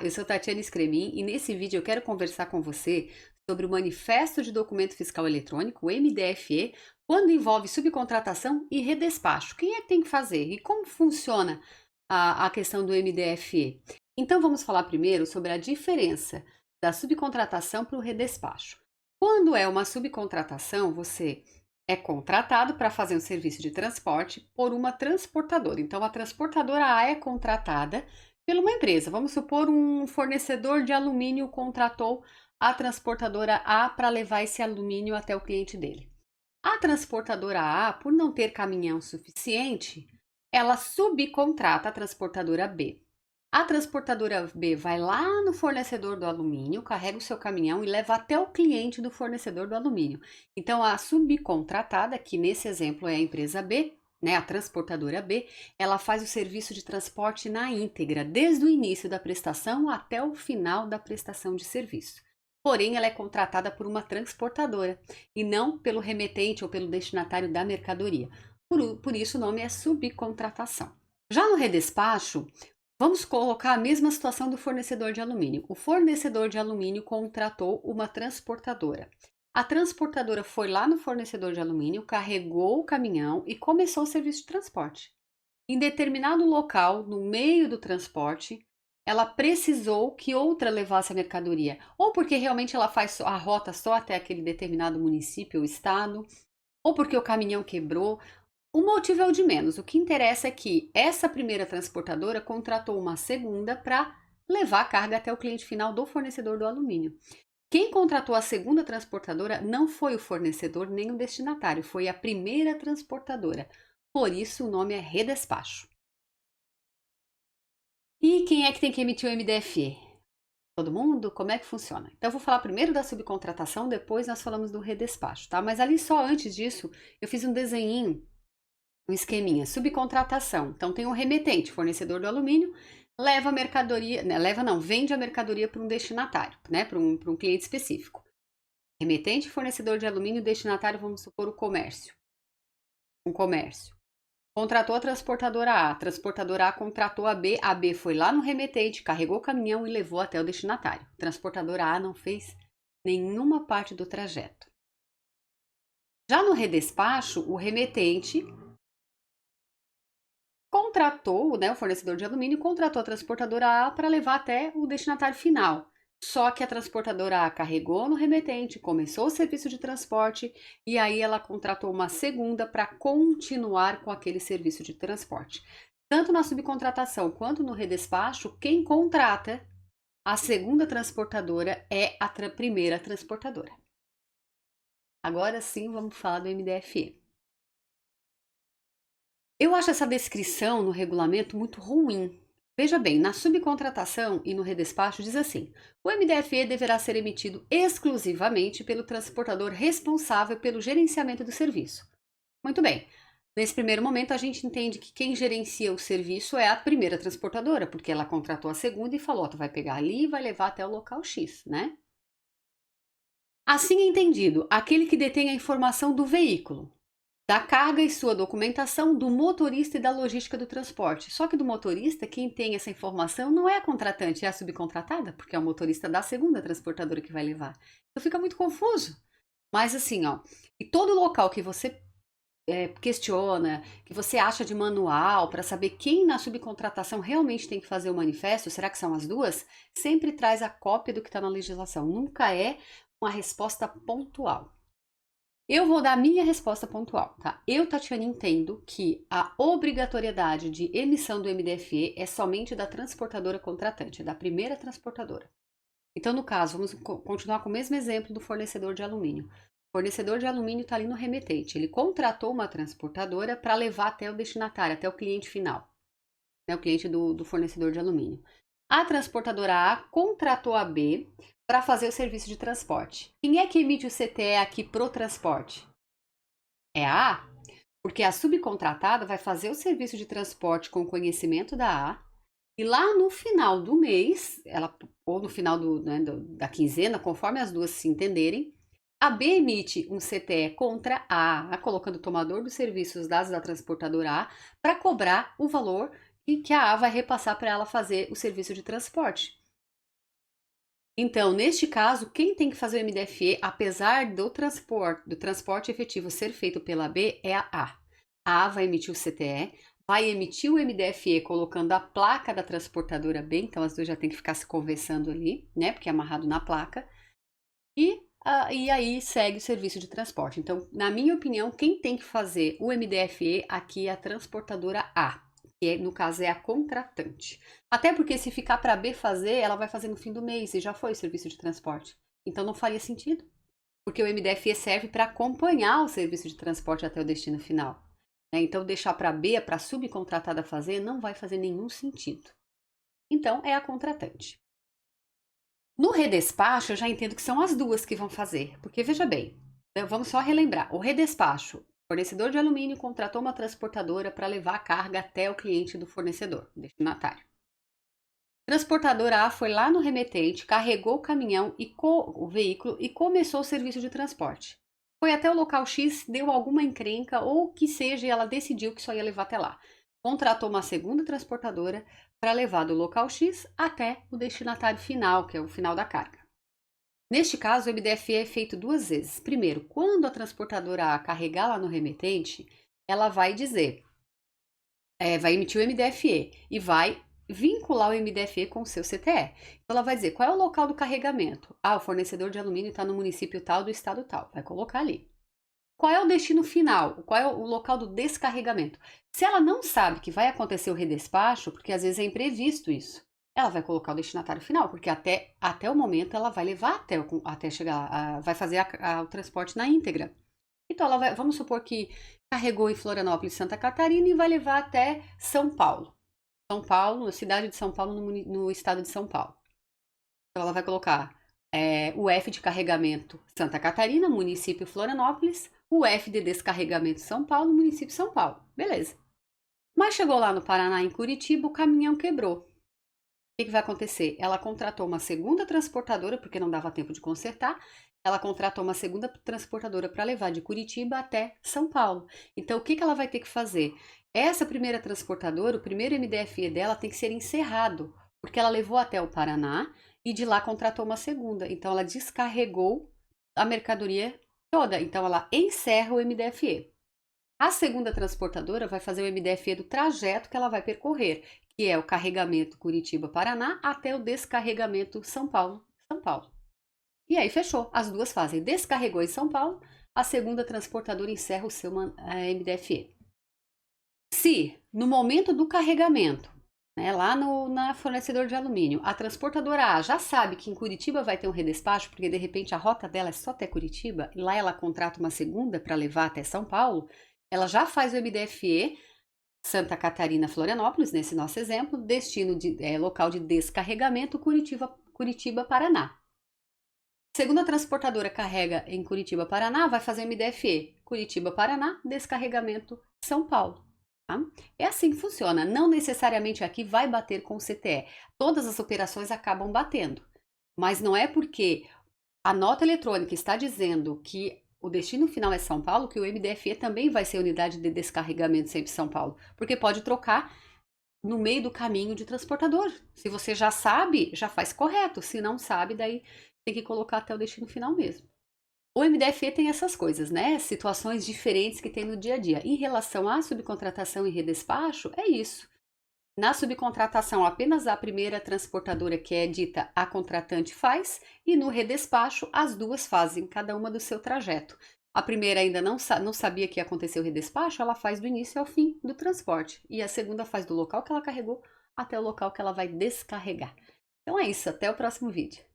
eu sou Tatiana Scremin e nesse vídeo eu quero conversar com você sobre o Manifesto de Documento Fiscal Eletrônico, o MDFE, quando envolve subcontratação e redespacho. Quem é que tem que fazer e como funciona a questão do MDFE? Então vamos falar primeiro sobre a diferença da subcontratação para o redespacho. Quando é uma subcontratação, você é contratado para fazer um serviço de transporte por uma transportadora. Então a transportadora A é contratada pela uma empresa. Vamos supor um fornecedor de alumínio contratou a transportadora A para levar esse alumínio até o cliente dele. A transportadora A, por não ter caminhão suficiente, ela subcontrata a transportadora B. A transportadora B vai lá no fornecedor do alumínio, carrega o seu caminhão e leva até o cliente do fornecedor do alumínio. Então, a subcontratada, que nesse exemplo é a empresa B, né, a transportadora B, ela faz o serviço de transporte na íntegra, desde o início da prestação até o final da prestação de serviço. Porém, ela é contratada por uma transportadora e não pelo remetente ou pelo destinatário da mercadoria. Por isso, o nome é subcontratação. Já no redespacho, vamos colocar a mesma situação do fornecedor de alumínio. O fornecedor de alumínio contratou uma transportadora. A transportadora foi lá no fornecedor de alumínio, carregou o caminhão e começou o serviço de transporte. Em determinado local, no meio do transporte, ela precisou que outra levasse a mercadoria, ou porque realmente ela faz a rota só até aquele determinado município ou estado, ou porque o caminhão quebrou. O motivo é o de menos. O que interessa é que essa primeira transportadora contratou uma segunda para levar a carga até o cliente final do fornecedor do alumínio. Quem contratou a segunda transportadora não foi o fornecedor nem o destinatário, foi a primeira transportadora. Por isso o nome é redespacho. E quem é que tem que emitir o MDFE? Todo mundo? Como é que funciona? Então eu vou falar primeiro da subcontratação, depois nós falamos do redespacho, tá? Mas ali só antes disso, eu fiz um desenhinho, um esqueminha, subcontratação. Então tem um remetente, fornecedor do alumínio, leva a mercadoria, né, leva não, vende a mercadoria para um destinatário, né, para um cliente específico. Remetente, fornecedor de alumínio, destinatário, vamos supor o comércio. Um comércio. Contratou a transportadora A contratou a B foi lá no remetente, carregou o caminhão e levou até o destinatário. A transportadora A não fez nenhuma parte do trajeto. Já no redespacho, o remetente contratou, né, o fornecedor de alumínio contratou a transportadora A para levar até o destinatário final. Só que a transportadora A carregou no remetente, começou o serviço de transporte e aí ela contratou uma segunda para continuar com aquele serviço de transporte. Tanto na subcontratação quanto no redespacho, quem contrata a segunda transportadora é a primeira transportadora. Agora sim, vamos falar do MDFE. Eu acho essa descrição no regulamento muito ruim. Veja bem, na subcontratação e no redespacho diz assim: o MDFE deverá ser emitido exclusivamente pelo transportador responsável pelo gerenciamento do serviço. Muito bem. Nesse primeiro momento, a gente entende que quem gerencia o serviço é a primeira transportadora, porque ela contratou a segunda e falou: tu vai pegar ali e vai levar até o local X, né? Assim entendido, aquele que detém a informação do veículo, da carga e sua documentação, do motorista e da logística do transporte. Só que do motorista, quem tem essa informação não é a contratante, é a subcontratada, porque é o motorista da segunda transportadora que vai levar. Então fica muito confuso. Mas assim, ó, e todo local que você questiona, que você acha de manual para saber quem na subcontratação realmente tem que fazer o manifesto, será que são as duas? Sempre traz a cópia do que está na legislação, nunca é uma resposta pontual. Eu vou dar a minha resposta pontual, tá? Eu, Tatiana, entendo que a obrigatoriedade de emissão do MDFE é somente da transportadora contratante, da primeira transportadora. Então, no caso, vamos continuar com o mesmo exemplo do fornecedor de alumínio. O fornecedor de alumínio está ali no remetente. Ele contratou uma transportadora para levar até o destinatário, até o cliente final, né? O cliente do fornecedor de alumínio. A transportadora A contratou a B para fazer o serviço de transporte. Quem é que emite o CTE aqui pro transporte? É a A, porque a subcontratada vai fazer o serviço de transporte com conhecimento da A e lá no final do mês, ou no final da quinzena, conforme as duas se entenderem, a B emite um CTE contra a A, colocando o tomador dos serviços os dados da transportadora A para cobrar o valor que a A vai repassar para ela fazer o serviço de transporte. Então, neste caso, quem tem que fazer o MDFE, apesar do transporte efetivo ser feito pela B, é a A. A A vai emitir o CTE, vai emitir o MDFE colocando a placa da transportadora B, então as duas já tem que ficar se conversando ali, né? Porque é amarrado na placa. E aí segue o serviço de transporte. Então, na minha opinião, quem tem que fazer o MDFE aqui é a transportadora A, que no caso é a contratante. Até porque se ficar para B fazer, ela vai fazer no fim do mês e já foi o serviço de transporte. Então não faria sentido, porque o MDFE serve para acompanhar o serviço de transporte até o destino final. Né? Então deixar para B, para a subcontratada fazer, não vai fazer nenhum sentido. Então é a contratante. No redespacho, eu já entendo que são as duas que vão fazer, porque veja bem, vamos só relembrar: o redespacho, o fornecedor de alumínio contratou uma transportadora para levar a carga até o cliente do fornecedor, destinatário. Transportadora A foi lá no remetente, carregou o caminhão e o veículo e começou o serviço de transporte. Foi até o local X, deu alguma encrenca ou que seja, e ela decidiu que só ia levar até lá. Contratou uma segunda transportadora para levar do local X até o destinatário final, que é o final da carga. Neste caso, o MDFE é feito duas vezes. Primeiro, quando a transportadora A carregar lá no remetente, ela vai dizer, vai emitir o MDFE e vai vincular o MDFE com o seu CTE. Então, ela vai dizer qual é o local do carregamento. Ah, o fornecedor de alumínio está no município tal do estado tal. Vai colocar ali. Qual é o destino final? Qual é o local do descarregamento? Se ela não sabe que vai acontecer o redespacho, porque às vezes é imprevisto isso, ela vai colocar o destinatário final, porque até o momento ela vai levar até chegar, vai fazer o transporte na íntegra. Então, vamos supor que carregou em Florianópolis, Santa Catarina e vai levar até São Paulo. São Paulo, cidade de São Paulo, no estado de São Paulo. Então, ela vai colocar o F de carregamento Santa Catarina, município Florianópolis, o F de descarregamento São Paulo, município São Paulo. Beleza. Mas chegou lá no Paraná, em Curitiba, o caminhão quebrou. O que vai acontecer? Ela contratou uma segunda transportadora, porque não dava tempo de consertar. Ela contratou uma segunda transportadora para levar de Curitiba até São Paulo. Então, o que ela vai ter que fazer? Essa primeira transportadora, o primeiro MDFE dela tem que ser encerrado, porque ela levou até o Paraná e de lá contratou uma segunda. Então, ela descarregou a mercadoria toda. Então, ela encerra o MDFE. A segunda transportadora vai fazer o MDFE do trajeto que ela vai percorrer, que é o carregamento Curitiba-Paraná até o descarregamento São Paulo-São Paulo. E aí fechou. As duas fazem. Descarregou em São Paulo, a segunda transportadora encerra o seu MDFE. Se, no momento do carregamento, lá na fornecedor de alumínio, a transportadora A já sabe que em Curitiba vai ter um redespacho, porque de repente a rota dela é só até Curitiba, e lá ela contrata uma segunda para levar até São Paulo, ela já faz o MDFE Santa Catarina, Florianópolis, nesse nosso exemplo, destino local de descarregamento Curitiba, Paraná. Segundo a transportadora carrega em Curitiba, Paraná, vai fazer MDFE Curitiba, Paraná, descarregamento São Paulo. Tá? É assim que funciona. Não necessariamente aqui vai bater com o CTE. Todas as operações acabam batendo. Mas não é porque a nota eletrônica está dizendo que o destino final é São Paulo, que o MDFE também vai ser unidade de descarregamento sempre São Paulo. Porque pode trocar no meio do caminho de transportador. Se você já sabe, já faz correto. Se não sabe, daí tem que colocar até o destino final mesmo. O MDFE tem essas coisas, né? Situações diferentes que tem no dia a dia. Em relação à subcontratação e redespacho, é isso. Na subcontratação, apenas a primeira transportadora, que é dita a contratante, faz, e no redespacho, as duas fazem, cada uma do seu trajeto. A primeira ainda não sabia que ia acontecer o redespacho, ela faz do início ao fim do transporte. E a segunda faz do local que ela carregou até o local que ela vai descarregar. Então é isso, até o próximo vídeo.